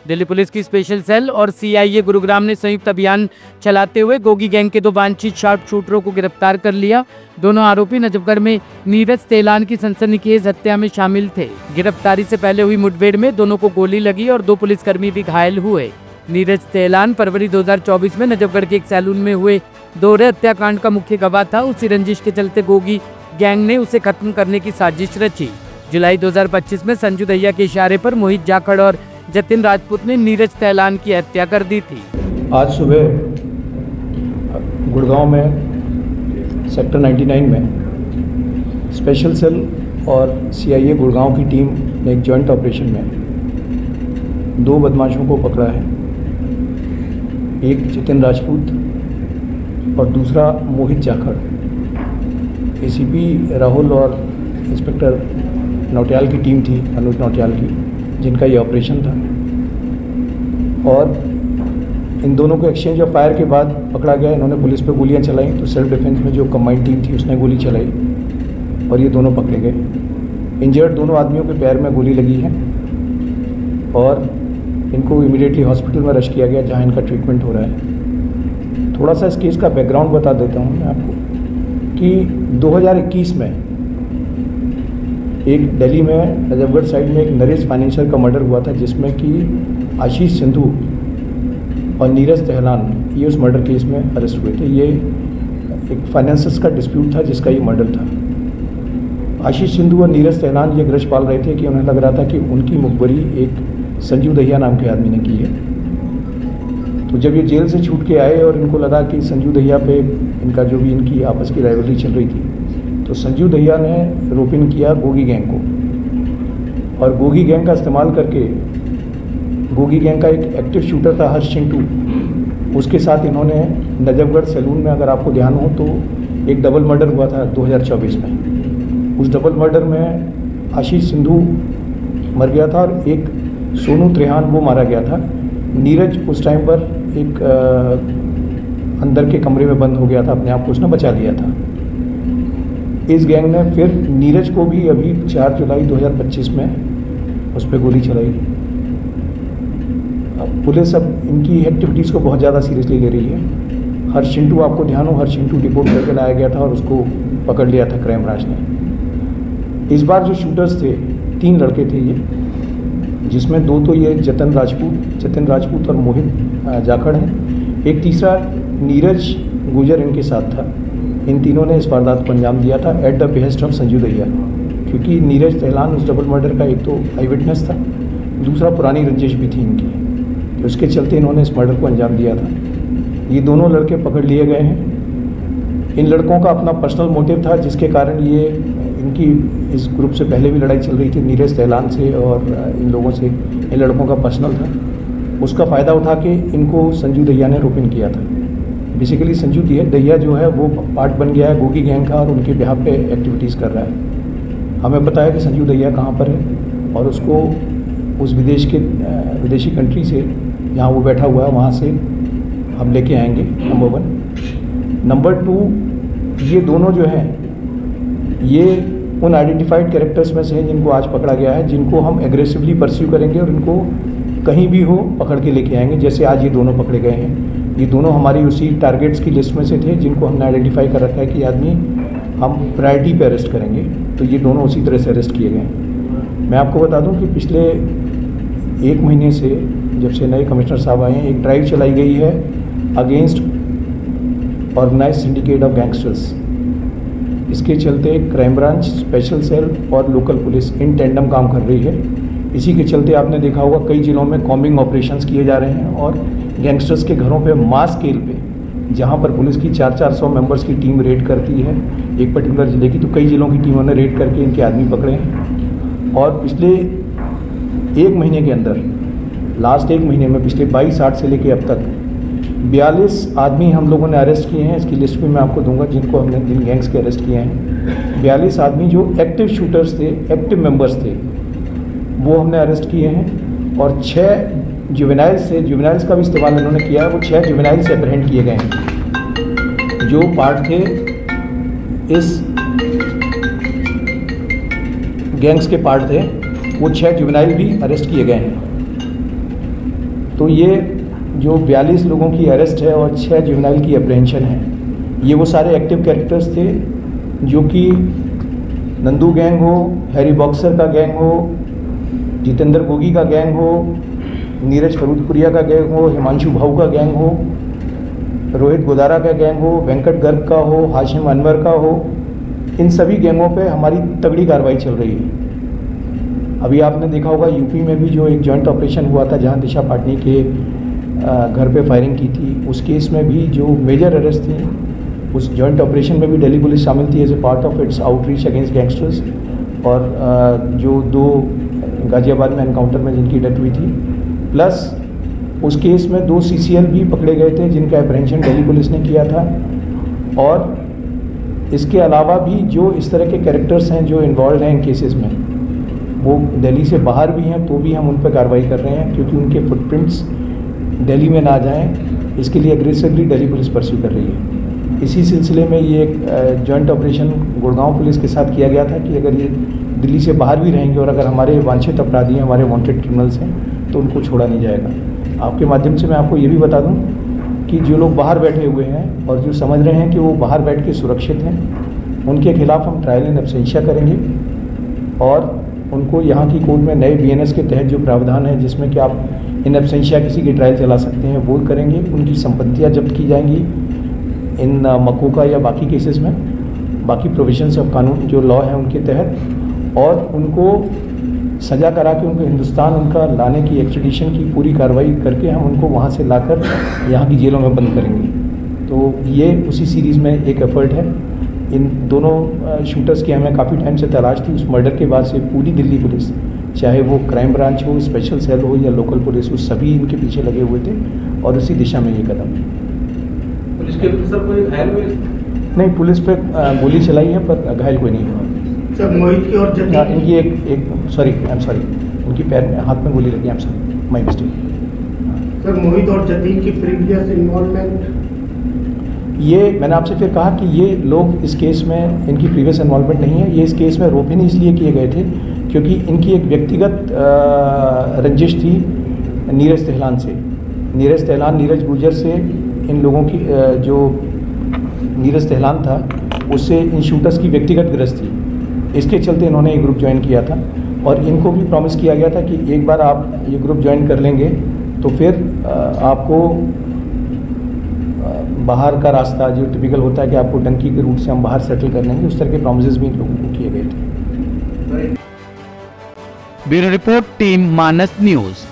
Delhi police की special cell और CIA Gurugram ने संयुक्त अभियान चलाते हुए गोगी गैंग के 2 वांछित शार्प शूटरों को गिरफ्तार कर लिया। दोनों आरोपी नजफगढ़ में नीरज तेलान की सनसनीखेज हत्या में शामिल थे। गिरफ्तारी से पहले हुई मुठभेड़ में दोनों को गोली लगी और 2 पुलिसकर्मी भी घायल हुए। नीरज तेलान फरवरी 2024 में नजफगढ़ के एक सैलून में हुए दोहरे हत्याकांड का मुख्य गवाह था। उसी रंजिश के चलते गोगी गैंग ने उसे खत्म करने की साजिश रची। जुलाई 2025 में संजू दहिया के इशारे पर मोहित जाखड़ और जतिन राजपूत ने नीरज तेलान की हत्या कर दी थी। आज सुबह गुड़गांव में सेक्टर 99 में स्पेशल सेल और सीआईए गुड़गांव की टीम ने एक जॉइंट ऑपरेशन में 2 बदमाशों को पकड़ा है। एक जतिन राजपूत और दूसरा मोहित जाखड़। एसीपी राहुल और इंस्पेक्टर नौटियाल की टीम थी, अनुज नौटियाल की, जिनका ये ऑपरेशन था। और इन दोनों को एक्सचेंज ऑफ फायर के बाद पकड़ा गया। इन्होंने पुलिस पे गोलियां चलाई तो सेल्फ डिफेंस में जो कंबाइंड टीम थी उसने गोली चलाई और ये दोनों पकड़े गए। इंजर्ड दोनों आदमियों के पैर में गोली लगी है और इनको इमीडिएटली हॉस्पिटल में रश किया गया, जहां इनका ट्रीटमेंट हो रहा है। थोड़ा सा इस केस का बैकग्राउंड बता देता हूँ मैं आपको कि 2021 में एक दिल्ली में नजफगढ़ साइड में एक नरेश फाइनेंशियल का मर्डर हुआ था, जिसमें कि आशीष सिंधु और नीरज तेलान ये उस मर्डर केस में अरेस्ट हुए थे। ये एक फाइनेंसेस का डिस्प्यूट था जिसका ये मर्डर था। आशीष सिंधु और नीरज तेलान ये ग्रज पाल रहे थे कि उन्हें लग रहा था कि उनकी मुखबरी एक संजू दहिया नाम के आदमी ने की है। तो जब ये जेल से छूट के आए और इनको लगा कि संजू दहिया पे इनका जो भी इनकी आपस की राइवलरी चल रही थी, तो संजू दहिया ने रोप इन किया गोगी गैंग को। और गोगी गैंग का इस्तेमाल करके, गोगी गैंग का एक एक्टिव शूटर था हर्ष चिंटू, उसके साथ इन्होंने नजफगढ़ सैलून में, अगर आपको ध्यान हो तो, एक डबल मर्डर हुआ था 2024 में। उस डबल मर्डर में आशीष सिंधु मर गया था और एक सोनू त्रेहान वो मारा गया था। नीरज उस टाइम पर एक अंदर के कमरे में बंद हो गया था, अपने आप को उसने बचा लिया था। इस गैंग ने फिर नीरज को भी अभी 4 जुलाई 2025 में उस पर गोली चलाई। पुलिस अब इनकी एक्टिविटीज़ को बहुत ज़्यादा सीरियसली ले रही है। हर्ष चिंटू, आपको ध्यान हो, हर्ष चिंटू डिपोर्ट करके लाया गया था और उसको पकड़ लिया था क्राइम ब्रांच ने। इस बार जो शूटर्स थे 3 लड़के थे ये, जिसमें 2 तो ये जतिन राजपूत और मोहित जाखड़ हैं। एक तीसरा नीरज गुजर इनके साथ था। इन तीनों ने इस वारदात को अंजाम दिया था at the behest of Sanju Dahiya, क्योंकि नीरज तेलान उस डबल मर्डर का एक तो आई विटनेस था, दूसरा पुरानी रंजिश भी थी इनकी, तो उसके चलते इन्होंने इस मर्डर को अंजाम दिया था। ये दोनों लड़के पकड़ लिए गए हैं। इन लड़कों का अपना पर्सनल मोटिव था, जिसके कारण ये इनकी इस ग्रुप से पहले भी लड़ाई चल रही थी नीरज तेलान से और इन लोगों से। इन लड़कों का पर्सनल था, उसका फ़ायदा उठा के इनको संजू दहिया ने रोप इन किया था। बेसिकली संजू दहिया जो है वो पार्ट बन गया है गोगी गैंग का और उनके बिहाफ पे एक्टिविटीज़ कर रहा है। हमें पता है कि संजू दहिया कहाँ पर है और उसको उस विदेशी कंट्री से जहाँ वो बैठा हुआ है वहाँ से हम लेके आएंगे, नंबर 1। नंबर 2, ये दोनों जो हैं ये उन आइडेंटिफाइड कैरेक्टर्स में से हैं जिनको आज पकड़ा गया है, जिनको हम एग्रेसिवली परस्यू करेंगे और इनको कहीं भी हो पकड़ के लेके आएंगे। जैसे आज ये दोनों पकड़े गए हैं, ये दोनों हमारी उसी टारगेट्स की लिस्ट में से थे जिनको हमने आइडेंटिफाई कर रखा है कि आदमी हम प्रायोरिटी पे अरेस्ट करेंगे। तो ये दोनों उसी तरह से अरेस्ट किए गए हैं। मैं आपको बता दूं कि पिछले 1 महीने से, जब से नए कमिश्नर साहब आए हैं, एक ड्राइव चलाई गई है against organised syndicate of gangsters. इसके चलते क्राइम ब्रांच, स्पेशल सेल और लोकल पुलिस इन टेंडम काम कर रही है। इसी के चलते आपने देखा होगा कई जिलों में कॉम्बिंग ऑपरेशंस किए जा रहे हैं और गैंगस्टर्स के घरों पे मास स्केल पे, जहां पर पुलिस की 400-400 मेंबर्स की टीम रेड करती है एक पर्टिकुलर जिले की, तो कई जिलों की टीमों ने रेड करके इनके आदमी पकड़े हैं। और पिछले 1 महीने के अंदर, लास्ट 1 महीने में, पिछले 22/8 से लेके अब तक 42 आदमी हम लोगों ने अरेस्ट किए हैं। इसकी लिस्ट भी मैं आपको दूंगा जिनको हमने जिन गैंग्स के अरेस्ट किए हैं। 42 आदमी जो एक्टिव शूटर्स थे, एक्टिव मेंबर्स थे, वो हमने अरेस्ट किए हैं। और 6 जुवेनाइल्स थे, जुवेनाइल्स का भी इस्तेमाल इन्होंने किया है। वो 6 जुवेनाइल्स एप्रहेंड किए गए हैं जो पार्ट थे इस गैंग्स के पार्ट थे। वो 6 जुवेनाइल भी अरेस्ट किए गए हैं। तो ये जो 42 लोगों की अरेस्ट है और 6 जुवेनाइल की अप्रेंशन है, ये वो सारे एक्टिव कैरेक्टर्स थे जो कि नंदू गैंग हो, हैरी बॉक्सर का गैंग हो, जितेंद्र गोगी का गैंग हो, नीरज फरूदपुरिया का गैंग हो, हिमांशु भाऊ का गैंग हो, रोहित गोदारा का गैंग हो, वेंकट गर्ग का हो, हाशिम अनवर का हो, इन सभी गैंगों पे हमारी तगड़ी कार्रवाई चल रही है। अभी आपने देखा होगा यूपी में भी जो एक जॉइंट ऑपरेशन हुआ था जहां दिशा पाटनी के घर पे फायरिंग की थी, उस केस में भी जो मेजर अरेस्ट थी उस जॉइंट ऑपरेशन में भी दिल्ली पुलिस शामिल थी as a part of its outreach against gangsters. और जो 2 गाजियाबाद में एनकाउंटर में जिनकी डेथ हुई थी, प्लस उस केस में 2 CCL भी पकड़े गए थे जिनका अप्रेंशन दिल्ली पुलिस ने किया था। और इसके अलावा भी जो इस तरह के कैरेक्टर्स हैं जो इन्वॉल्व हैं इन केसेस में, वो दिल्ली से बाहर भी हैं तो भी हम उन पर कार्रवाई कर रहे हैं, क्योंकि उनके फुटप्रिंट्स दिल्ली में ना जाएं, इसके लिए एग्रेसिवली दिल्ली पुलिस परस्यू कर रही है। इसी सिलसिले में ये एक जॉइंट ऑपरेशन गुड़गांव पुलिस के साथ किया गया था कि अगर ये दिल्ली से बाहर भी रहेंगे और अगर हमारे वांछित अपराधी हैं, हमारे वांटेड क्रिमिनल्स हैं, तो उनको छोड़ा नहीं जाएगा। आपके माध्यम से मैं आपको ये भी बता दूं कि जो लोग बाहर बैठे हुए हैं और जो समझ रहे हैं कि वो बाहर बैठ के सुरक्षित हैं, उनके खिलाफ हम ट्रायल इन एब्सेंशिया करेंगे और उनको यहाँ की कोर्ट में नए BNS के तहत जो प्रावधान है जिसमें कि आप इन एब्सेंशिया किसी की ट्रायल चला सकते हैं, वो करेंगे। उनकी संपत्तियाँ जब्त की जाएंगी इन मकोका या बाकी केसेस में, बाकी प्रोविजंस ऑफ कानून जो लॉ है उनके तहत, और उनको सज़ा करा के उनको हिंदुस्तान उनका लाने की एक्सट्रेडिशन की पूरी कार्रवाई करके हम उनको वहाँ से लाकर यहाँ की जेलों में बंद करेंगे। तो ये उसी सीरीज़ में एक एफर्ट है। इन दोनों शूटर्स की हमें काफ़ी टाइम से तलाश थी। उस मर्डर के बाद से पूरी दिल्ली पुलिस, चाहे वो क्राइम ब्रांच हो, स्पेशल सेल हो या लोकल पुलिस हो, सभी इनके पीछे लगे हुए थे और उसी दिशा में ये कदम। पुलिस के सर कोई घायल हुए? नहीं, पुलिस पे गोली चलाई है पर घायल कोई नहीं हुआ। सर मोहित की और जतीन इनकी एक सॉरी आई एम सॉरी, उनकी पैर में हाथ में गोली लगी, I am sorry, my mistake. Sir Mohit और जतीन की प्रीवियस इन्वॉल्वमेंट, ये मैंने आपसे फिर कहा कि ये लोग इस केस में इनकी प्रीवियस इन्वॉल्वमेंट नहीं है। ये इस केस में रोप ही नहीं इसलिए किए गए थे क्योंकि इनकी एक व्यक्तिगत रंजिश थी नीरज तेहलान से। नीरज गुर्जर से इन लोगों की जो नीरज तेहलान था उससे इन शूटर्स की व्यक्तिगत ग्रस्त थी। इसके चलते इन्होंने ये ग्रुप ज्वाइन किया था और इनको भी प्रॉमिस किया गया था कि एक बार आप ये ग्रुप ज्वाइन कर लेंगे तो फिर आपको बाहर का रास्ता जो टिपिकल होता है कि आपको डंकी के रूट से हम बाहर सेटल कर लेंगे, उस तरह के प्रॉमिसेस भी इन लोगों को किए गए थे। ब्यूरो रिपोर्ट, टीम मानस न्यूज़।